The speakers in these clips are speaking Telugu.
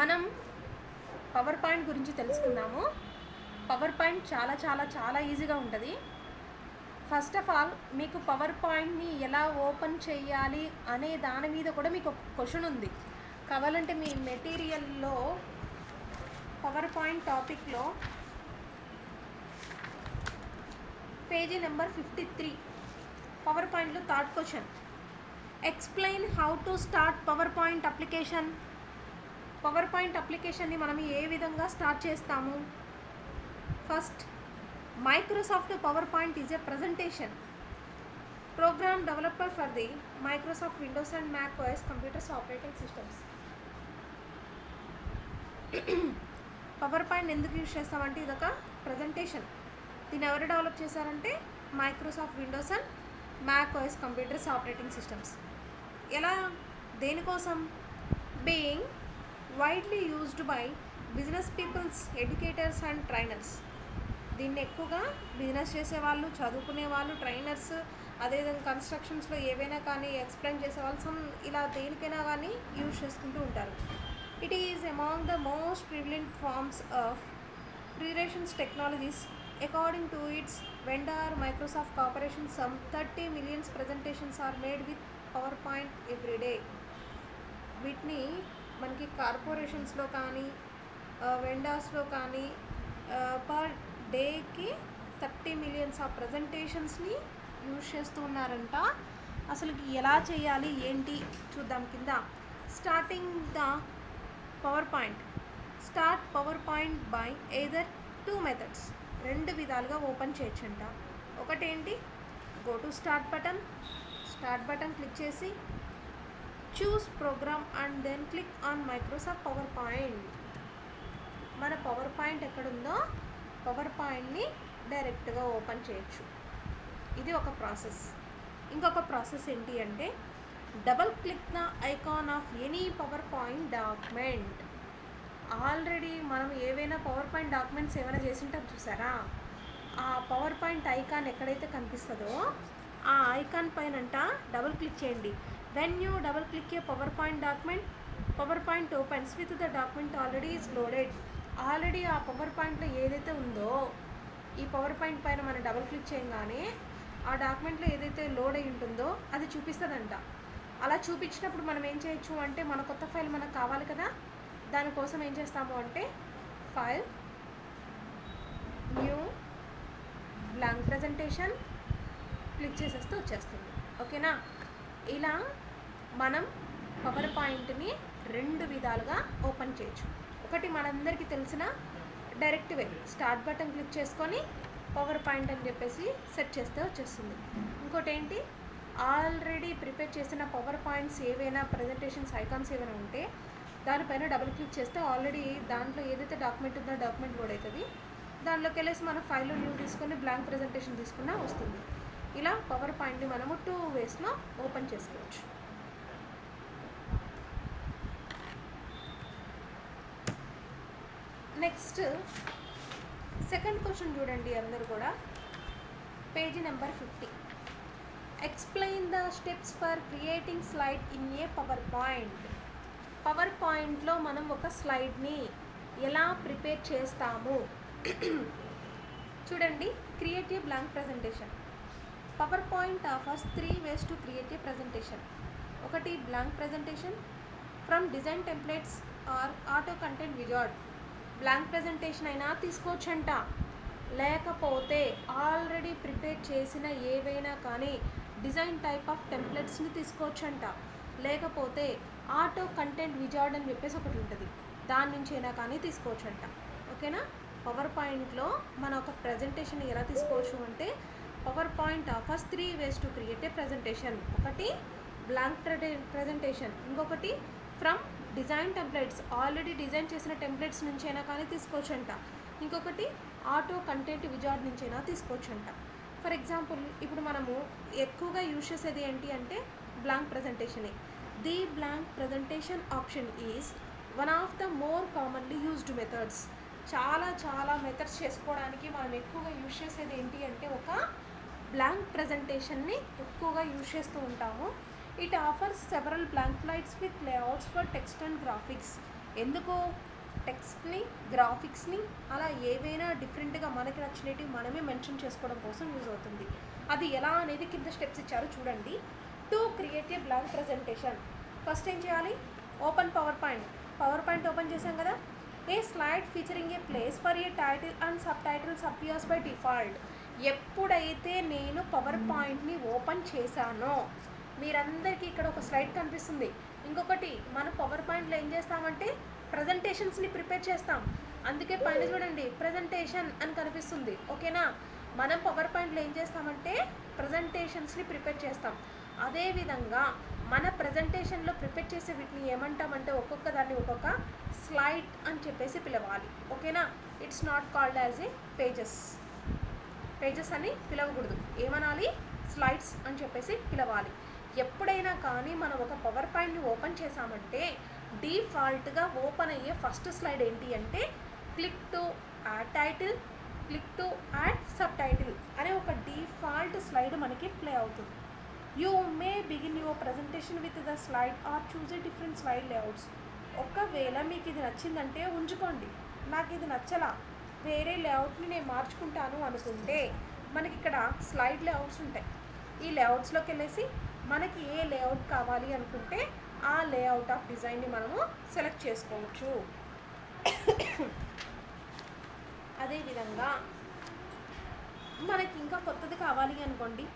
మనం పవర్ పాయింట్ గురించి తెలుసుకుందాము. పవర్ పాయింట్ చాలా చాలా చాలా ఈజీగా ఉంటుంది. ఫస్ట్ ఆఫ్ ఆల్ మీకు పవర్ పాయింట్ని ఎలా ఓపెన్ చేయాలి అనే దాని మీద కూడా మీకు ఒక క్వశ్చన్ ఉంది. కావాలంటే మీ మెటీరియల్లో పవర్ పాయింట్ టాపిక్లో పేజీ నెంబర్ 53 పవర్ పాయింట్లో third question, explain how to start power point application. పవర్ పాయింట్ అప్లికేషన్ని మనం ఏ విధంగా స్టార్ట్ చేస్తాము? First, Microsoft PowerPoint is a presentation program developer for the Microsoft Windows and Mac OS computers operating systems. PowerPoint ఎందుకు యూజ్ చేస్తామంటే ఇదొక ప్రజెంటేషన్. దీన్ని ఎవరు డెవలప్ చేశారంటే Microsoft Windows and Mac OS computers operating systems. ఎలా, దేనికోసం? Being widely used by business peoples, educators and trainers. దీన్ని ఎక్కువగా బిజినెస్ చేసేవాళ్ళు, చదువుకునే వాళ్ళు, ట్రైనర్స్, అదేవిధంగా కన్స్ట్రక్షన్స్లో ఏవైనా కానీ ఎక్స్ప్లెయిన్ చేసేవాళ్ళు, ఇలా దేనికైనా కానీ యూజ్ చేసుకుంటూ ఉంటారు. It is among the most prevalent forms of preparations technologies. According to its vendor Microsoft Corporation, some 30 million presentations are made with PowerPoint every day. వీటిని మనకి కార్పొరేషన్స్లో కానీ వెండర్స్లో కానీ పర్ డేకి 30 మిలియన్స్ ఆఫ్ ప్రజెంటేషన్స్ని యూజ్ చేస్తూ ఉన్నారంట. అసలు ఎలా చేయాలి ఏంటి చూద్దాం కింద. Starting the PowerPoint. Start power point by either 2 methods. 2 విధాలుగా ఓపెన్ చేయొచ్చంట. ఒకటేంటి, go to start button click చేసి choose program and then click on Microsoft PowerPoint. మన పవర్ పాయింట్ ఎక్కడుందో పవర్ పాయింట్ని డైరెక్ట్గా ఓపెన్ చేయొచ్చు. ఇది ఒక ప్రాసెస్. ఇంకొక ప్రాసెస్ ఏంటి అంటే, double click the icon of any power point document. Already మనం ఏవైనా పవర్ పాయింట్ డాక్యుమెంట్స్ ఏమైనా చేసింటాం చూసారా, ఆ పవర్ పాయింట్ ఐకాన్ ఎక్కడైతే కనిపిస్తుందో ఆ ఐకాన్ పైనంట డబుల్ క్లిక్ చేయండి. When you double click A power point document, power point opens with the document already is loaded. Already ఆ పవర్ పాయింట్లో ఏదైతే ఉందో ఈ పవర్ పాయింట్ పైన మనం డబుల్ క్లిక్ చేయగానే ఆ డాక్యుమెంట్లో ఏదైతే లోడ్ అయి ఉంటుందో అది చూపిస్తుందంట. అలా చూపించినప్పుడు మనం ఏం చేయొచ్చు అంటే, మన కొత్త ఫైల్ మనకు కావాలి కదా, దానికోసం ఏం చేస్తాము అంటే file, new, blank presentation click చేసేస్తే వచ్చేస్తుంది. ఓకేనా? ఇలా మనం పవర్ పాయింట్ని 2 విధాలుగా ఓపెన్ చేయొచ్చు. ఒకటి మనందరికీ తెలిసిన డైరెక్ట్ వే, స్టార్ట్ బటన్ క్లిక్ చేసుకొని పవర్ పాయింట్ అని చెప్పేసి సెట్ చేస్తే వచ్చేస్తుంది. ఇంకోటి ఏంటి, ఆల్రెడీ ప్రిపేర్ చేసిన పవర్ పాయింట్స్ ఏవైనా ప్రజెంటేషన్స్ ఐకాన్స్ ఏమైనా ఉంటే దానిపైన డబుల్ క్లిక్ చేస్తే ఆల్రెడీ దాంట్లో ఏదైతే డాక్యుమెంట్ ఉందో డాక్యుమెంట్ లోడ్ అవుతుంది. దాంట్లోకి వెళ్ళేసి మన ఫైల్లో న్యూ తీసుకొని బ్లాంక్ ప్రజెంటేషన్ తీసుకున్నా వస్తుంది. ఇలా పవర్ పాయింట్ని మనము 2 వేస్లో ఓపెన్ చేసుకోవచ్చు. నెక్స్ట్ సెకండ్ క్వశ్చన్ చూడండి అందరు కూడా, page number 50. Explain the steps for creating slide in a PowerPoint. Power పాయింట్లో మనం ఒక స్లైడ్ని ఎలా ప్రిపేర్ చేస్తాము చూడండి. Create a blank presentation. PowerPoint offers 3 ways to create a presentation. ఒకటి, blank presentation from design templates or auto content wizard. Blank presentation అయినా తీసుకోవచ్చంట, లేకపోతే ఆల్రెడీ ప్రిపేర్ చేసిన ఏవైనా కానీ డిజైన్ టైప్ ఆఫ్ టెంప్లెట్స్ని తీసుకోవచ్చంట, లేకపోతే ఆటో కంటెంట్ విజార్డ్ అని చెప్పేసి ఒకటి ఉంటుంది, దాని నుంచి అయినా కానీ తీసుకోవచ్చంట. ఓకేనా? పవర్ పాయింట్లో మన ఒక ప్రజెంటేషన్ ఎలా తీసుకోవచ్చు అంటే, power point offers 3 ways to create a presentation. ఒకటి బ్లాంక్ ప్రజెంటేషన్, ఇంకొకటి from design templates, already design చేసిన టెంప్లెట్స్ నుంచి అయినా కానీ తీసుకోవచ్చంట, ఇంకొకటి ఆటో కంటెంట్ విజార్డ్ నుంచి అయినా తీసుకోవచ్చంట. ఫర్ ఎగ్జాంపుల్, ఇప్పుడు మనము ఎక్కువగా యూజ్ చేసేది ఏంటి అంటే బ్లాంక్ ప్రజెంటేషనే. The blank presentation option is one of the more commonly used methods. చాలా చాలా మెథడ్స్ చేసుకోవడానికి మనం ఎక్కువగా యూజ్ చేసేది ఏంటి అంటే ఒక బ్లాంక్ ప్రజెంటేషన్ని ఎక్కువగా యూజ్ చేస్తూ ఉంటాము. It offers several blank slides with layouts for text and graphics. ఎందుకు టెక్స్ట్ని, గ్రాఫిక్స్ని అలా ఏవైనా డిఫరెంట్గా మనకి నచ్చినవి మనమే మెన్షన్ చేసుకోవడం కోసం యూజ్ అవుతుంది. అది ఎలా అనేది కింద స్టెప్స్ ఇచ్చారు చూడండి. To create a blank presentation, first ఏం చేయాలి? ఓపెన్ పవర్ పాయింట్ ఓపెన్ చేసాం కదా. A slide featuring a place for a title and subtitles appears by default. ఎప్పుడైతే నేను పవర్ పాయింట్ని ఓపెన్ చేశానో మీరందరికీ ఇక్కడ ఒక స్లైడ్ కనిపిస్తుంది. ఇంకొకటి మనం పవర్ పాయింట్లో ఏం చేస్తామంటే ప్రజెంటేషన్స్ని ప్రిపేర్ చేస్తాం. అందుకే పైన చూడండి ప్రజెంటేషన్ అని కనిపిస్తుంది. ఓకేనా, మనం పవర్ పాయింట్లో ఏం చేస్తామంటే ప్రజెంటేషన్స్ని ప్రిపేర్ చేస్తాం. అదేవిధంగా మన ప్రజెంటేషన్లో ప్రిపేర్ చేసే వీటిని ఏమంటామంటే ఒక్కొక్క దాన్ని ఒక్కొక్క స్లైడ్ అని చెప్పేసి పిలవాలి. ఓకేనా, it's not called as a pages అని పిలవకూడదు. ఏమనాలి? స్లైడ్స్ అని చెప్పేసి పిలవాలి. ఎప్పుడైనా కానీ మనం ఒక పవర్ పాయింట్ని ఓపెన్ చేసామంటే డిఫాల్ట్గా ఓపెన్ అయ్యే ఫస్ట్ స్లైడ్ ఏంటి అంటే click to add title, click to add sub title అనే ఒక డిఫాల్ట్ స్లైడ్ మనకి ప్లే అవుతుంది. You may begin your presentation with the slide or choose a different slide layouts. ఒకవేళ మీకు ఇది నచ్చిందంటే ఉంచుకోండి, నాకు ఇది నచ్చలా వేరే లేఅవుట్ని నేను మార్చుకుంటాను అనుకుంటే మనకి ఇక్కడ స్లైడ్ లేఅవుట్స్ ఉంటాయి. ఈ లేఅవుట్స్లోకి వెళ్ళేసి మనకి ఏ లేఅవుట్ కావాలి అనుకుంటే ఆ లేఅవుట్ ఆఫ్ డిజైన్ని మనము సెలెక్ట్ చేసుకోవచ్చు. అదేవిధంగా మనకి ఇంకా కొత్తది కావాలి అనుకోండి,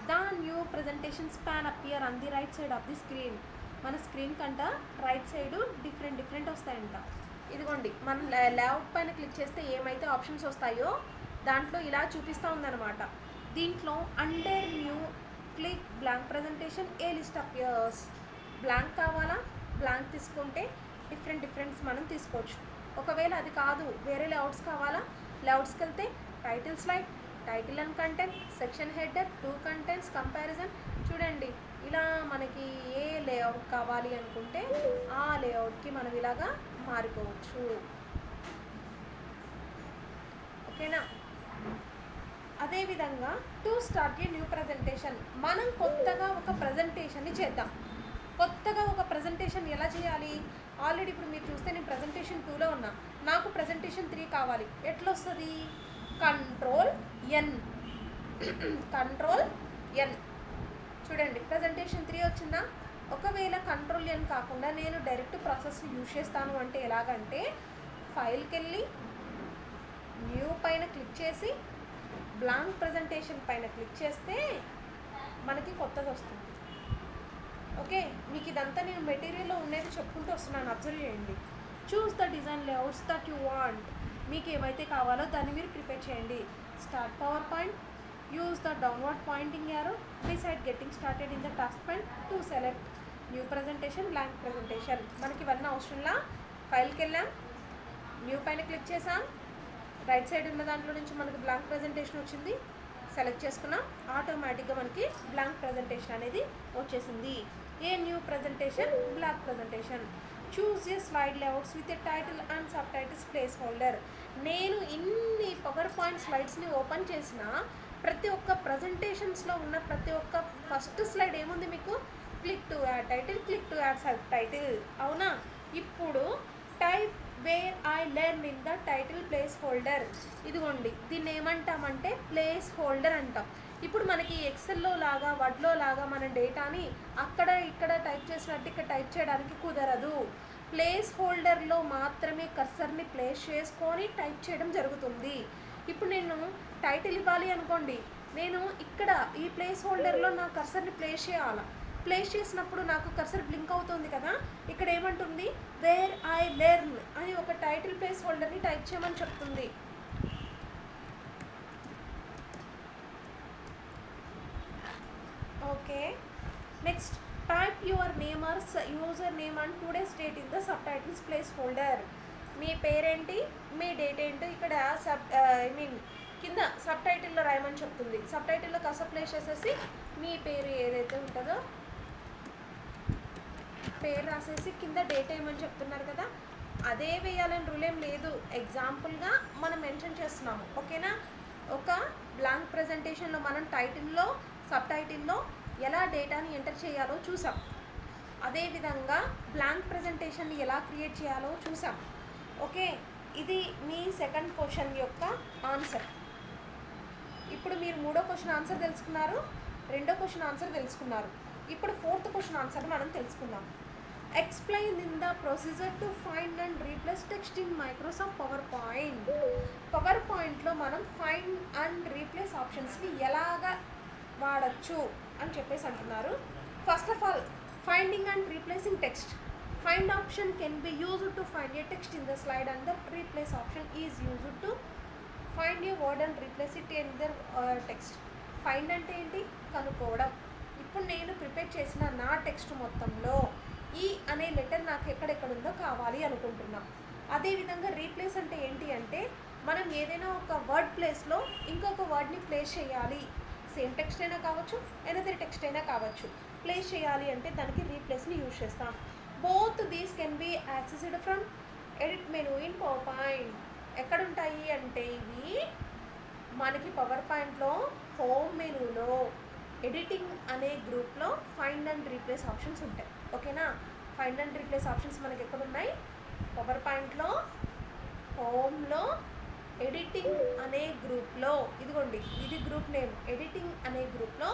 the new presentation span appear on the right side of the screen. మన స్క్రీన్ కంట రైట్ సైడ్ డిఫరెంట్ వస్తాయంట. ఇదిగోండి మన లేఅవుట్ పైన క్లిక్ చేస్తే ఏమైతే ఆప్షన్స్ వస్తాయో దాంట్లో ఇలా చూపిస్తూ ఉందన్నమాట. దీంట్లో under new click blank presentation a list appears. Blank కావాలా, బ్లాంక్ తీసుకుంటే డిఫరెంట్స్ మనం తీసుకోవచ్చు. ఒకవేళ అది కాదు వేరే లేఅవుట్స్ కావాలా, లేఅవుట్స్కి వెళ్తే title slide, title and content, section header, 2 contents, comparison. చూడండి ఇలా మనకి ఏ లేఅవుట్ కావాలి అనుకుంటే ఆ లేఅవుట్కి మనం ఇలాగా మారిపోవచ్చు. ఓకేనా, అదేవిధంగా to start a new presentation, మనం కొత్తగా ఒక ప్రజెంటేషన్ని చేద్దాం. కొత్తగా ఒక ప్రజెంటేషన్ ఎలా చేయాలి? ఆల్రెడీ ఇప్పుడు మీరు చూస్తే నేను ప్రజెంటేషన్ 2లో ఉన్నా, నాకు ప్రజెంటేషన్ 3 కావాలి. ఎట్లా వస్తుంది? కంట్రోల్ ఎన్ చూడండి ప్రజెంటేషన్ 3 వచ్చిందా. ఒకవేళ కంట్రోల్ ఎన్ కాకుండా నేను డైరెక్ట్ ప్రాసెస్ని యూజ్ చేస్తాను అంటే ఎలాగంటే ఫైల్కి వెళ్ళి న్యూ పైన క్లిక్ చేసి బ్లాంక్ ప్రజెంటేషన్ పైన క్లిక్ చేస్తే మనకి కొత్తది వస్తుంది. ఓకే, మీకు ఇదంతా నేను మెటీరియల్లో ఉండేది చెప్పుకుంటూ వస్తున్నాను, అబ్జర్వ్ చేయండి. Choose the design layouts that you want. మీకు ఏమైతే కావాలో దాన్ని మీరు ప్రిపేర్ చేయండి. Start power point, use the downward pointing arrow, decide getting started in the task point to select new presentation, blank presentation. మనకి ఇవన్నీ అవసరంలా. ఫైల్కి వెళ్ళాం, న్యూ పైన క్లిక్ చేసాం, రైట్ సైడ్ ఉన్న దాంట్లో నుంచి మనకు బ్లాంక్ ప్రజెంటేషన్ వచ్చింది, సెలెక్ట్ చేసుకున్నాం, ఆటోమేటిక్గా మనకి బ్లాంక్ ప్రజెంటేషన్ అనేది వచ్చేసింది. A new presentation, blank presentation. Choose A slide layouts with a title and subtitles place holder. నేను ఇన్ని పవర్ పాయింట్ స్లైడ్స్ని ఓపెన్ చేసిన ప్రతి ఒక్క ప్రజెంటేషన్స్లో ఉన్న ప్రతి ఒక్క ఫస్ట్ స్లైడ్ ఏముంది మీకు? Click to add title, click to add sub title. అవునా, ఇప్పుడు type where I learn in the title place holder. ఇదిగోండి దీన్ని ఏమంటామంటే ప్లేస్ హోల్డర్ అంటాం. ఇప్పుడు మనకి ఎక్సెల్లో లాగా వర్డ్లో లాగా మన డేటాని అక్కడ ఇక్కడ టైప్ చేసినట్టు ఇక్కడ టైప్ చేయడానికి కుదరదు. ప్లేస్ హోల్డర్లో మాత్రమే కర్సర్ని ప్లేస్ చేసుకొని టైప్ చేయడం జరుగుతుంది. ఇప్పుడు నేను టైటిల్ ఇవ్వాలి అనుకోండి, నేను ఇక్కడ ఈ ప్లేస్ హోల్డర్లో నా కర్సర్ని ప్లేస్ చేయాలి. ప్లేస్ చేసినప్పుడు నాకు కర్సర్ బ్లింక్ అవుతుంది కదా, ఇక్కడ ఏమంటుంది? వేర్ ఐ లెర్న్ అని ఒక టైటిల్ ప్లేస్ హోల్డర్ని టైప్ చేయమని చెప్తుంది. Okay, next type your name or user name and today's date in the subtitles placeholder. మీ పేరేంటి, మీ డేట్ ఏంటి ఇక్కడ కింద సబ్ టైటిల్లో రాయమని చెప్తుంది. సబ్ టైటిల్లో కస ప్లేస్ చేసేసి మీ పేరు ఏదైతే ఉంటుందో పేరు రాసేసి కింద డేట్ ఏమని చెప్తున్నారు కదా, అదే వేయాలని రూల్ ఏం లేదు. ఎగ్జాంపుల్గా మనం మెన్షన్ చేస్తున్నాము. ఓకేనా, ఒక బ్లాంక్ ప్రజెంటేషన్లో మనం టైటిల్లో, సబ్ టైటిల్లో ఎలా డేటాని ఎంటర్ చేయాలో చూసాం. అదేవిధంగా బ్లాంక్ ప్రజెంటేషన్ని ఎలా క్రియేట్ చేయాలో చూసాం. ఓకే, ఇది మీ సెకండ్ క్వశ్చన్ యొక్క ఆన్సర్. ఇప్పుడు మీరు మూడో క్వశ్చన్ ఆన్సర్ తెలుసుకున్నారు, రెండో క్వశ్చన్ ఆన్సర్ తెలుసుకున్నారు. ఇప్పుడు ఫోర్త్ క్వశ్చన్ ఆన్సర్ మనం తెలుసుకుందాం. Explain in the procedure to find and replace text in Microsoft PowerPoint. Power పాయింట్లో మనం ఫైండ్ అండ్ రీప్లేస్ ఆప్షన్స్ని ఎలాగా వాడచ్చు అని చెప్పేసి అంటున్నారు. First of all, finding and replacing text. Find option can be used to find a text in the slide and the replace option is used to find a word and replace it in the text. Find అంటే ఏంటి? కనుక్కోవడం. ఇప్పుడు నేను ప్రిపేర్ చేసిన నా టెక్స్ట్ మొత్తంలో ఈ అనే లెటర్ నాకు ఎక్కడెక్కడుందో కావాలి అనుకుంటున్నాం. అదేవిధంగా రీప్లేస్ అంటే ఏంటి అంటే మనం ఏదైనా ఒక వర్డ్ ప్లేస్లో ఇంకొక వర్డ్ని ప్లేస్ చేయాలి. సేమ్ టెక్స్ట్ అయినా కావచ్చు, ఎనదర్ టెక్స్ట్ అయినా కావచ్చు. ప్లేస్ చేయాలి అంటే దానికి రీప్లేస్ని యూజ్ చేస్తాం. Both these can be accessed from edit menu in PowerPoint. ఎక్కడుంటాయి అంటే ఇవి మనకి పవర్ పాయింట్లో హోమ్ మెనూలో ఎడిటింగ్ అనే గ్రూప్లో ఫైండ్ అండ్ రీప్లేస్ ఆప్షన్స్ ఉంటాయి. ఓకేనా? ఫైండ్ అండ్ రీప్లేస్ ఆప్షన్స్ మనకి ఎక్కడున్నాయి? పవర్ పాయింట్లో హోమ్లో ఎడిటింగ్ అనే గ్రూప్లో, ఇదిగోండి ఇది గ్రూప్ నేమ్, ఎడిటింగ్ అనే గ్రూప్లో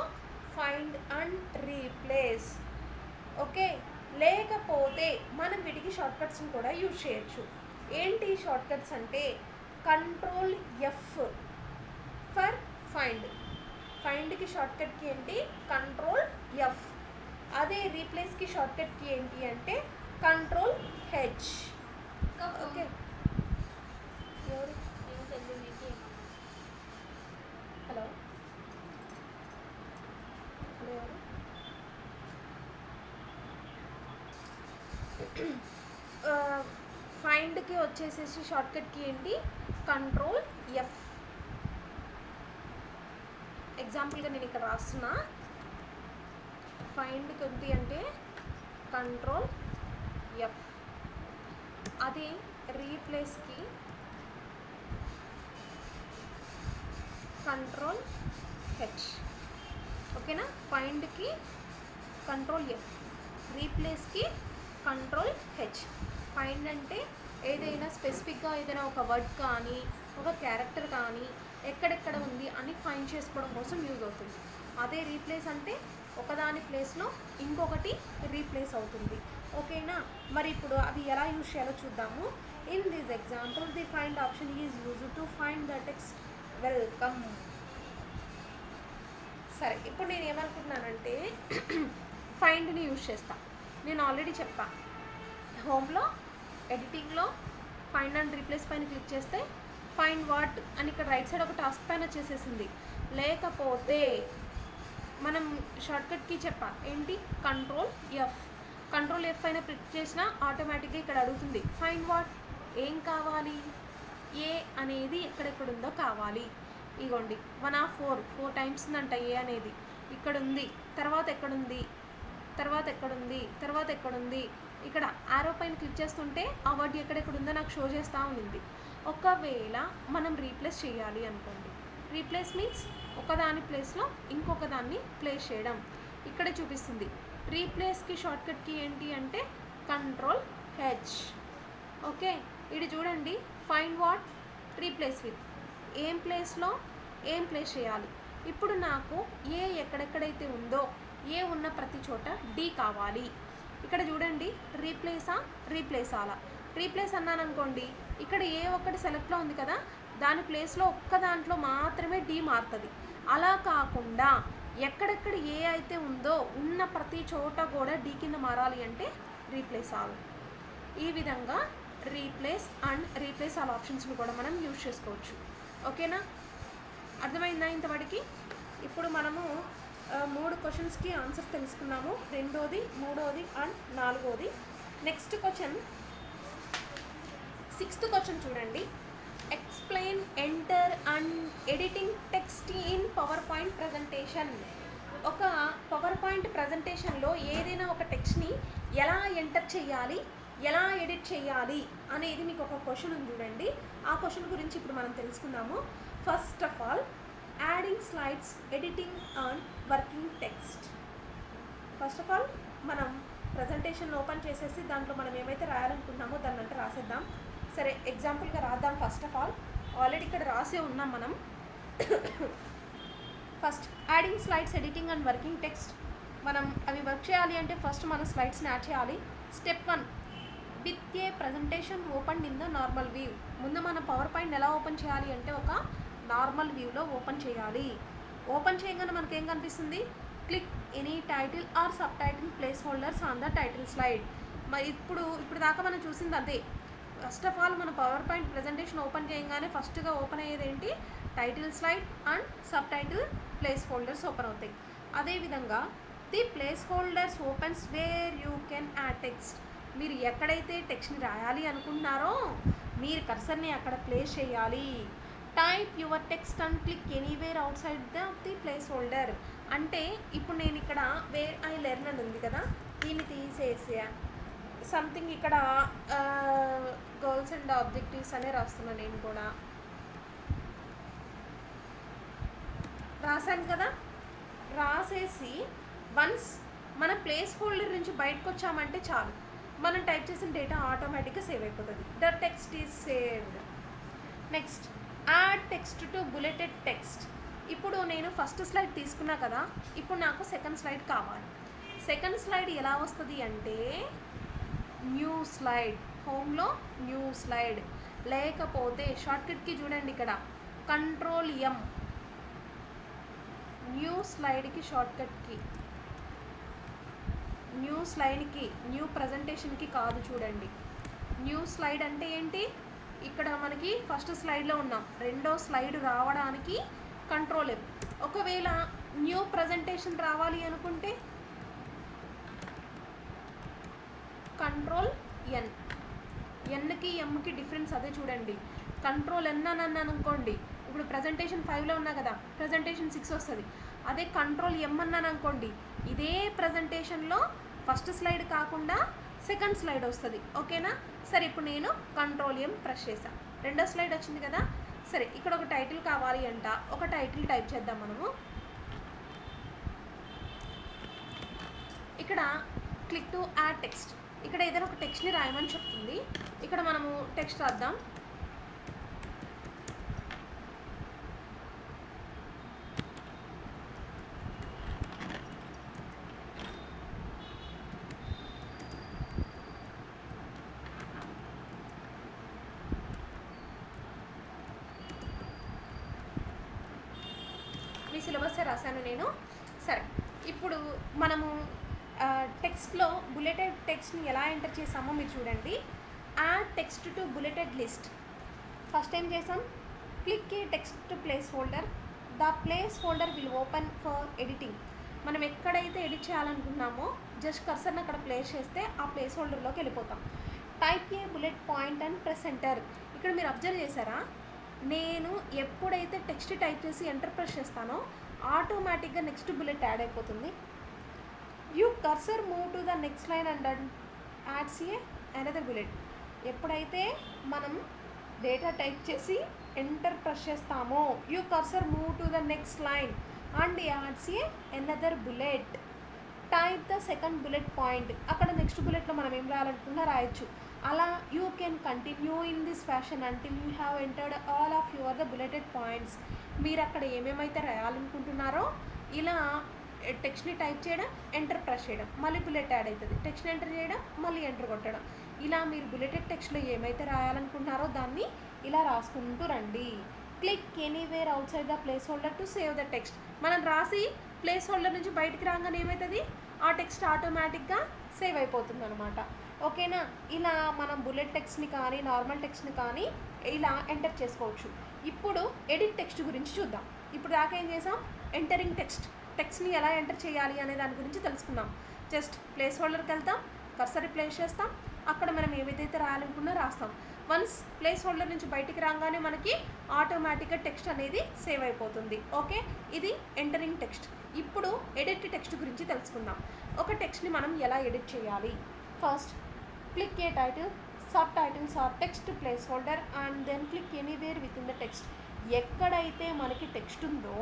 ఫైండ్ అండ్ రీప్లేస్. ఓకే, లేకపోతే మనం వీటికి షార్ట్కట్స్ని కూడా యూజ్ చేయొచ్చు. ఏంటి షార్ట్కట్స్ అంటే కంట్రోల్ ఎఫ్ ఫర్ ఫైండ్. ఫైండ్కి షార్ట్కట్కి ఏంటి? Control F. అదే రీప్లేస్కి షార్ట్కట్కి ఏంటి అంటే కంట్రోల్ హెచ్. ఓకే, ఎవరు? హలో హలో ఎవరు? ఫైండ్కి వచ్చేసేసి షార్ట్కట్కి ఏంటి? Control F. ఎగ్జాంపుల్గా నేను ఇక్కడ రాస్తున్నా. ఫైండ్కి ఏంటి అంటే కంట్రోల్ ఎఫ్. అది రీప్లేస్కి కంట్రోల్ హెచ్. ఓకేనా? ఫైండ్కి కంట్రోల్ ఎఫ్, రీప్లేస్కి కంట్రోల్ హెచ్. ఫైండ్ అంటే ఏదైనా స్పెసిఫిక్గా ఏదైనా ఒక వర్డ్ కానీ ఒక క్యారెక్టర్ కానీ ఎక్కడెక్కడ ఉంది అని ఫైండ్ చేసుకోవడం కోసం యూజ్ అవుతుంది. అదే రీప్లేస్ అంటే ఒకదాని ప్లేస్లో ఇంకొకటి రీప్లేస్ అవుతుంది. ఓకేనా? మరి ఇప్పుడు అది ఎలా యూజ్ చేయాలో చూద్దాము. In this example the find option is used to find the text welcome. సరే, ఇప్పుడు నేను ఏమనుకుంటున్నానంటే ఫైండ్ని యూజ్ చేస్తా. నేను ఆల్రెడీ చెప్పా, హోమ్లో ఎడిటింగ్లో ఫైండ్ అండ్ రీప్లేస్ పైన క్లిక్ చేస్తే ఫైండ్ వాట్ అని ఇక్కడ రైట్ సైడ్ ఒక టాస్క్ పైన వచ్చేసేసింది. లేకపోతే మనం షార్ట్కట్కి చెప్పా ఏంటి? Control F. కంట్రోల్ ఎఫ్ పైన క్లిక్ చేసినా ఆటోమేటిక్గా ఇక్కడ అడుగుతుంది ఫైండ్ వాట్, ఏం కావాలి? ఏ అనేది ఎక్కడెక్కడుందో కావాలి. ఇగోండి 1 of 4 టైమ్స్ ఉందంట ఏ అనేది. ఇక్కడ ఉంది, తర్వాత ఎక్కడుంది, తర్వాత ఎక్కడుంది, తర్వాత ఎక్కడుంది. ఇక్కడ ఆరో పైన క్లిక్ చేస్తుంటే ఆ వర్డ్ ఎక్కడెక్కడుందో నాకు షో చేస్తూ ఉంది. ఒకవేళ మనం రీప్లేస్ చేయాలి అనుకోండి, రీప్లేస్ మీన్స్ ఒకదాని ప్లేస్లో ఇంకొక దాన్ని ప్లేస్ చేయడం. ఇక్కడే చూపిస్తుంది. రీప్లేస్కి షార్ట్కట్కి ఏంటి అంటే కంట్రోల్ హెచ్. ఓకే, ఇది చూడండి, ఫైండ్ వాట్, రీప్లేస్ విత్. ఏం ప్లేస్లో ఏం ప్లేస్ చేయాలి. ఇప్పుడు నాకు ఏ ఎక్కడెక్కడైతే ఉందో ఏ ఉన్న ప్రతి చోట డి కావాలి. ఇక్కడ చూడండి, రీప్లేస్ అలా రీప్లేస్ అన్నాను అనుకోండి, ఇక్కడ ఏ ఒక్కటి సెలెక్ట్లో ఉంది కదా, దాని ప్లేస్లో ఒక్క దాంట్లో మాత్రమే డి మారుతుంది. అలా కాకుండా ఎక్కడెక్కడ ఏ అయితే ఉందో ఉన్న ప్రతి చోట కూడా డి కింద మారాలి అంటే రీప్లేస్ ఆల్. ఈ విధంగా రీప్లేస్ అండ్ రీప్లేస్ ఆల్ ఆప్షన్స్ని కూడా మనం యూజ్ చేసుకోవచ్చు. ఓకేనా? అర్థమైందా ఇంతవరకు? ఇప్పుడు మనము 3 క్వశ్చన్స్కి ఆన్సర్ తెలుసుకున్నాము. రెండోది, మూడోది అండ్ నాలుగోది. నెక్స్ట్ క్వశ్చన్, 6th క్వశ్చన్ చూడండి. Explain, enter and editing text in power point presentation. ఒక పవర్ పాయింట్ ప్రజెంటేషన్లో ఏదైనా ఒక టెక్స్ట్ని ఎలా ఎంటర్ చేయాలి, ఎలా ఎడిట్ చేయాలి అనేది మీకు ఒక క్వశ్చన్ ఉంది చూడండి. ఆ క్వశ్చన్ గురించి ఇప్పుడు మనం తెలుసుకుందాము. First of all, adding slides, editing and working text. First of all మనం ప్రజెంటేషన్ ఓపెన్ చేసేసి దాంట్లో మనం ఏమైతే రాయాలనుకుంటున్నామో దాన్ని అంటే రాసేద్దాం. సరే, ఎగ్జాంపుల్గా రాద్దాం. ఫస్ట్ ఆఫ్ ఆల్ ఆల్రెడీ ఇక్కడ రాసే ఉన్నాం మనం. First adding slides, editing and working text. మనం అవి వర్క్ చేయాలి అంటే ఫస్ట్ మనం స్లైడ్స్ని యాడ్ చేయాలి. Step 1, with a presentation open in the normal view. ముందు మన పవర్ పాయింట్ ఎలా ఓపెన్ చేయాలి అంటే ఒక నార్మల్ వ్యూలో ఓపెన్ చేయాలి. ఓపెన్ చేయగానే మనకి ఏం కనిపిస్తుంది? Click any title are sub title place holders on the title slide. మరి ఇప్పుడు దాకా మనం చూసింది అదే. ఫస్ట్ ఆఫ్ ఆల్ మన పవర్ పాయింట్ ప్రజెంటేషన్ ఓపెన్ చేయగానే ఫస్ట్గా ఓపెన్ అయ్యేది ఏంటి? Title slide and sub title place holders open అవుతాయి. అదేవిధంగా the place holders opens where you can add text. మీరు ఎక్కడైతే టెక్స్ట్ని రాయాలి అనుకుంటున్నారో మీరు కర్సర్ని అక్కడ ప్లేస్ చేయాలి. Type your text and click anywhere out side the place holder. అంటే ఇప్పుడు నేను ఇక్కడ వేర్ ఐ లెర్న్ అని ఉంది కదా, దీన్ని తీసేసి సంథింగ్ ఇక్కడ గోల్స్ అండ్ ఆబ్జెక్టివ్స్ అనే రాస్తున్నాను. నేను కూడా రాశాను కదా. రాసేసి వన్స్ మన ప్లేస్ హోల్డర్ నుంచి బయటకు వచ్చామంటే చాలు, మనం టైప్ చేసిన డేటా ఆటోమేటిక్గా సేవ్ అయిపోతుంది. The text is saved. Next add text to bulleted text. ఇప్పుడు నేను ఫస్ట్ స్లైడ్ తీసుకున్నా కదా, ఇప్పుడు నాకు సెకండ్ స్లైడ్ కావాలి. సెకండ్ స్లైడ్ ఎలా వస్తుంది అంటే న్యూ స్లైడ్, హోమ్లో న్యూ స్లైడ్, లేకపోతే షార్ట్కట్కి చూడండి ఇక్కడ Ctrl+M. న్యూ స్లైడ్కి షార్ట్కట్కి, న్యూ స్లైడ్కి, న్యూ ప్రజెంటేషన్కి కాదు. చూడండి న్యూ స్లైడ్ అంటే ఏంటి? ఇక్కడ మనకి ఫస్ట్ స్లైడ్లో ఉన్నాం, రెండో స్లైడ్ రావడానికి Ctrl+M. ఒకవేళ న్యూ ప్రజెంటేషన్ రావాలి అనుకుంటే Ctrl+N. ఎన్కి ఎమ్కి డిఫరెన్స్ అదే. చూడండి Ctrl+N అని అనుకోండి, ఇప్పుడు ప్రజెంటేషన్ 5లో ఉన్నా కదా, ప్రజెంటేషన్ 6 వస్తుంది. అదే Ctrl+M అన్నాను అనుకోండి, ఇదే ప్రజెంటేషన్లో ఫస్ట్ స్లైడ్ కాకుండా సెకండ్ స్లైడ్ వస్తుంది. ఓకేనా? సరే, ఇప్పుడు నేను Ctrl+M ప్రెస్ చేశాను, రెండో స్లైడ్ వచ్చింది కదా. సరే, ఇక్కడ ఒక టైటిల్ కావాలి అంట, ఒక టైటిల్ టైప్ చేద్దాం మనము. ఇక్కడ క్లిక్ టు యాడ్ టెక్స్ట్. ఇక్కడ ఏదైనా ఒక టెక్స్ట్ని రాయమని చెప్తుంది. ఇక్కడ మనము టెక్స్ట్ రాద్దాం. మీ సిలబస్ రాశాను నేను. సరే, ఇప్పుడు మనము టెక్స్ట్లో బుల్లెటెడ్ టెక్స్ట్ని ఎలా ఎంటర్ చేసామో మీరు చూడండి. Add text to bulleted list. First ఏం చేసాం? Click A text place holder. The place holder will open for editing. మనం ఎక్కడైతే ఎడిట్ చేయాలనుకున్నామో జస్ట్ కర్సర్ని అక్కడ ప్లేస్ చేస్తే ఆ ప్లేస్ హోల్డర్లోకి వెళ్ళిపోతాం. Type A bullet point and press enter. ఇక్కడ మీరు అబ్జర్వ్ చేశారా, నేను ఎప్పుడైతే టెక్స్ట్ టైప్ చేసి ఎంటర్ ప్రెస్ చేస్తానో ఆటోమేటిక్గా నెక్స్ట్ బుల్లెట్ యాడ్ అయిపోతుంది. You cursor move to the next line and ads A another bullet. ఎప్పుడైతే మనం డేటా టైప్ చేసి ఎంటర్ ప్రెస్ చేస్తామో you cursor move to the next line and ads A another bullet. Type the second bullet point. అక్కడ నెక్స్ట్ బుల్లెట్లో మనం ఏం రాయాలనుకున్నా రాయొచ్చు. అలా you can continue in this fashion until you have entered all of your the bulleted points. మీరు అక్కడ ఏమేమైతే రాయాలనుకుంటున్నారో ఇలా టెక్స్ట్ని టైప్ చేయడం, ఎంటర్ ప్రెస్ చేయడం, మళ్ళీ బుల్లెట్ యాడ్ అవుతుంది, టెక్స్ట్ని ఎంటర్ చేయడం, మళ్ళీ ఎంటర్ కొట్టడం. ఇలా మీరు బుల్లెటెడ్ టెక్స్ట్లో ఏమైతే రాయాలనుకుంటున్నారో దాన్ని ఇలా రాసుకుంటూ రండి. Click anywhere out side the place holder to save the text. మనం రాసి ప్లేస్ హోల్డర్ నుంచి బయటికి రాగానే ఏమవుతుంది? ఆ టెక్స్ట్ ఆటోమేటిక్గా సేవ్ అయిపోతుంది అనమాట. ఓకేనా? ఇలా మనం బుల్లెట్ టెక్స్ట్ని కానీ నార్మల్ టెక్స్ట్ని కానీ ఇలా ఎంటర్ చేసుకోవచ్చు. ఇప్పుడు ఎడిట్ టెక్స్ట్ గురించి చూద్దాం. ఇప్పుడు దాకా ఏం చేసాం? ఎంటరింగ్ టెక్స్ట్ని ఎలా ఎంటర్ చేయాలి అనే దాని గురించి తెలుసుకున్నాం. జస్ట్ ప్లేస్ హోల్డర్కి వెళ్తాం, కర్సర్ ప్లేస్ చేస్తాం, అక్కడ మనం ఏదైతే రాయాలనుకున్నా రాస్తాం. వన్స్ ప్లేస్ హోల్డర్ నుంచి బయటికి రాగానే మనకి ఆటోమేటిక్గా టెక్స్ట్ అనేది సేవ్ అయిపోతుంది. ఓకే, ఇది ఎంటరింగ్ టెక్స్ట్. ఇప్పుడు ఎడిట్ టెక్స్ట్ గురించి తెలుసుకుందాం. ఒక టెక్స్ట్ని మనం ఎలా ఎడిట్ చేయాలి? First click a title, sub titles or text place holder and then click anywhere within the text. ఎక్కడైతే మనకి టెక్స్ట్ ఉందో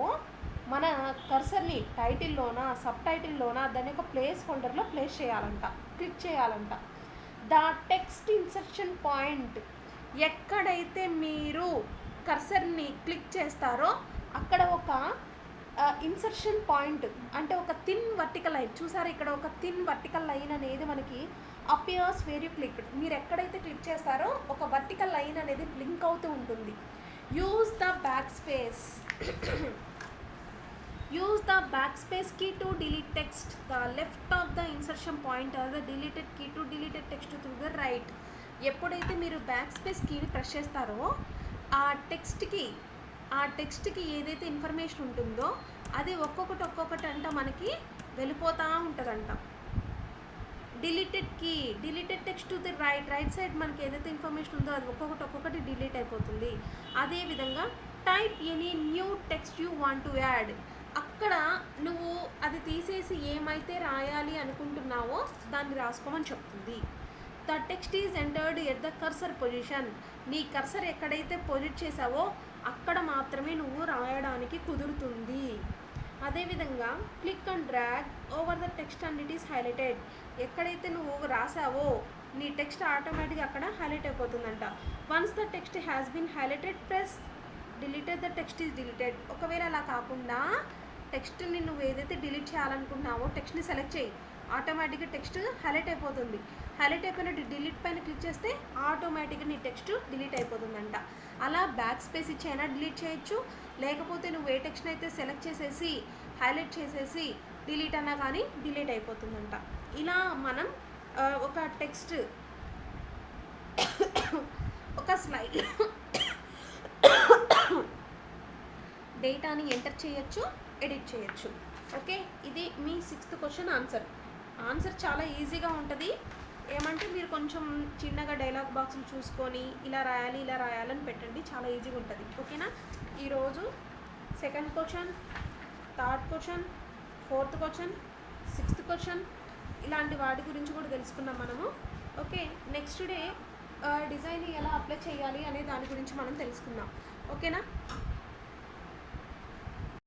మన కర్సర్ని టైటిల్లోనా సబ్ టైటిల్లోనా దాని యొక్క ప్లేస్ హోల్డర్లో ప్లేస్ చేయాలంట, క్లిక్ చేయాలంట. ద టెక్స్ట్ ఇన్సర్షన్ పాయింట్, ఎక్కడైతే మీరు కర్సర్ని క్లిక్ చేస్తారో అక్కడ ఒక ఇన్సర్షన్ పాయింట్ అంటే ఒక థిన్ వర్టికల్ లైన్, చూసారా ఇక్కడ ఒక థిన్ వర్టికల్ లైన్ అనేది మనకి అపియర్స్ వేర్ యూ క్లిక్. మీరు ఎక్కడైతే క్లిక్ చేస్తారో ఒక వర్టికల్ లైన్ అనేది బ్లింక్ అవుతూ ఉంటుంది. Use the back space, use the backspace key to delete text. The left of the insertion point or the deleted key to delete text to the right. ఎప్పుడైతే మీరు బ్యాక్ స్పేస్ కీని ప్రెస్ చేస్తారో ఆ టెక్స్ట్కి ఏదైతే ఇన్ఫర్మేషన్ ఉంటుందో అది ఒక్కొక్కటి అంట మనకి వెళ్ళిపోతూ ఉంటుందంట. Deleted text to the right side మనకి ఏదైతే ఇన్ఫర్మేషన్ ఉందో అది ఒక్కొక్కటి డిలీట్ అయిపోతుంది. అదేవిధంగా type any new text you want to add, అక్కడ నువ్వు అది తీసేసి ఏమైతే రాయాలి అనుకుంటున్నావో దాన్ని రాసుకోమని చెప్తుంది. The text is entered at the cursor position, నీ కర్సర్ ఎక్కడైతే పొజిట్ చేసావో అక్కడ మాత్రమే నువ్వు రాయడానికి కుదురుతుంది. అదేవిధంగా click and drag over the text and it is highlighted, ఎక్కడైతే నువ్వు రాసావో నీ టెక్స్ట్ ఆటోమేటిక్గా అక్కడ హైలైట్ అయిపోతుందంట. Once the text has been highlighted press deleted the text is deleted. ఒకవేళ అలా కాకుండా టెక్స్ట్ని నువ్వు ఏదైతే డిలీట్ చేయాలనుకుంటున్నావో టెక్స్ట్ని సెలెక్ట్ చేయి, ఆటోమేటిక్గా టెక్స్ట్ హైలైట్ అయిపోతుంది. హైలైట్ అయిపోయిన డిలీట్ పైన క్లిక్ చేస్తే ఆటోమేటిక్గా నీ టెక్స్ట్ డిలీట్ అయిపోతుందంట. అలా బ్యాక్ స్పేస్ ఇచ్చైనా డిలీట్ చేయొచ్చు, లేకపోతే నువ్వు ఏ టెక్స్ట్ అయితే సెలెక్ట్ చేసేసి హైలైట్ చేసేసి డిలీట్ అన్నా కానీ డిలీట్ అయిపోతుందంట. ఇలా మనం ఒక టెక్స్ట్ ఒక స్లైడ్ డేటాని ఎంటర్ చేయొచ్చు, ఎడిట్ చేయొచ్చు. ఓకే, ఇది మీ 6th క్వశ్చన్ ఆన్సర్ చాలా ఈజీగా ఉంటుంది. ఏమంటే మీరు కొంచెం చిన్నగా డైలాగ్ బాక్సులు చూసుకొని ఇలా రాయాలని పెట్టండి, చాలా ఈజీగా ఉంటుంది. ఓకేనా, ఈరోజు 2nd question, 3rd question, 4th question, 6th question ఇలాంటి వాటి గురించి కూడా తెలుసుకున్నాం మనము. ఓకే, నెక్స్ట్ డే డిజైన్ ఎలా అప్లై చేయాలి అనే దాని గురించి మనం తెలుసుకుందాం. ఓకేనా.